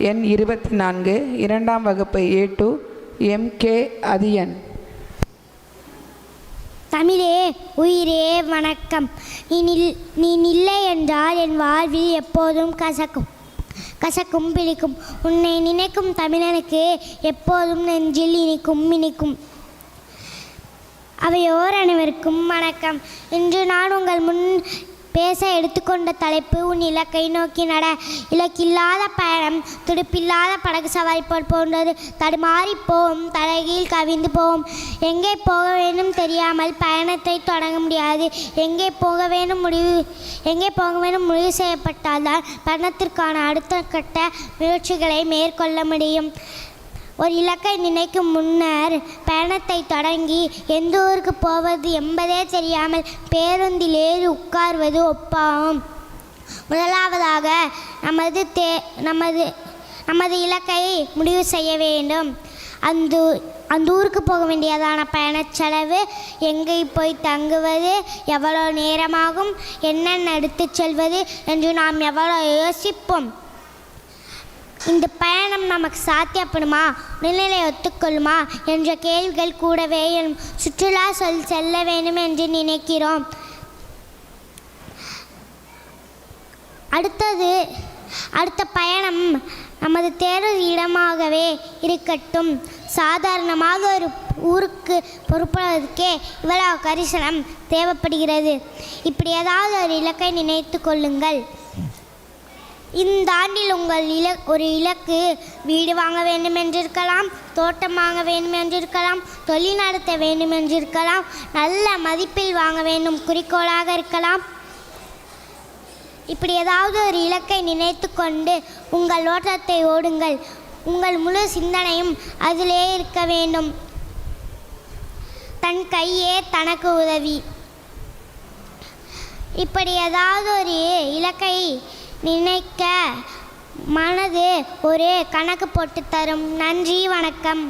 எண் 24, 2ஆம் வகுப்பு A2, MK அதியன். தமிழே உயிரே வணக்கம். நீ இல்லை என்றால் என் வாழ்வில் எப்போதும் கசக்கும் பிடிக்கும். உன்னை நினைக்கும் தமிழனுக்கு எப்போதும் நெஞ்சில் இனிக்கும். அவையோர் அனைவருக்கும் வணக்கம். இன்று நான் உங்கள் முன் பேச எடுத்துக்கொண்ட தலைப்பு உன் இலக்கை நோக்கி நட. இலக்கில்லாத பயணம் துடுப்பில்லாத படகு சவாரி போன்றது. தடுமாறி போவோம், தலைகீழ் கவிழ்ந்து போவோம். எங்கே போக வேண்டும் தெரியாமல் பயணத்தை தொடங்க முடியாது. எங்கே போக வேண்டும் முடிவு செய்யப்பட்டால்தான் பயணத்திற்கான அடுத்த கட்ட முயற்சிகளை மேற்கொள்ள முடியும். ஒரு இலக்கை நினைக்கும் முன்னர் பயணத்தை தொடங்கி எந்த ஊருக்கு போவது என்பதே தெரியாமல் பேருந்தில் ஏறி உட்கார்வது ஒப்பாகும். முதலாவதாக நமது இலக்கை முடிவு செய்ய வேண்டும். அந்த ஊருக்கு போக வேண்டியதான பயணச் செலவு, எங்கே போய் தங்குவது, எவ்வளோ நேரமாகும், என்னென்ன எடுத்துச் செல்வது என்று நாம் எவ்வளோ யோசிப்போம். இந்த பயணம் நமக்கு சாத்தியப்படுமா, உடல்நிலை ஒத்துக்கொள்ளுமா என்ற கேள்விகள் கூடவே சுற்றுலா செல்ல வேண்டும் என்று நினைக்கிறோம். அடுத்த பயணம் நமது தேர்வு இடமாகவே இருக்கட்டும். சாதாரணமாக ஒரு ஊருக்கு பொறுப்படுவதற்கே இவ்வளவு கரிசனம் தேவைப்படுகிறது. இப்படி ஏதாவது ஒரு இலக்கை நினைத்து கொள்ளுங்கள். இந்த ஆண்டில் ஒரு இலக்கு வீடு வாங்க வேண்டும் என்றிருக்கலாம், தோட்டம் வாங்க வேண்டும் என்றிருக்கலாம், தொழில் நடத்த வேண்டும் என்றிருக்கலாம், நல்ல மதிப்பில் வாங்க வேண்டும் குறிக்கோளாக இருக்கலாம். இப்படி ஏதாவது ஒரு இலக்கை நினைத்து கொண்டு உங்கள் ஓட்டத்தை ஓடுங்கள். உங்கள் முழு சிந்தனையும் அதிலே இருக்க வேண்டும். தன் கையே தனக்கு உதவி. இப்படி ஏதாவது ஒரு இலக்கை நினைக்க மனது ஒரு கணக்கு போட்டு தரும். நன்றி, வணக்கம்.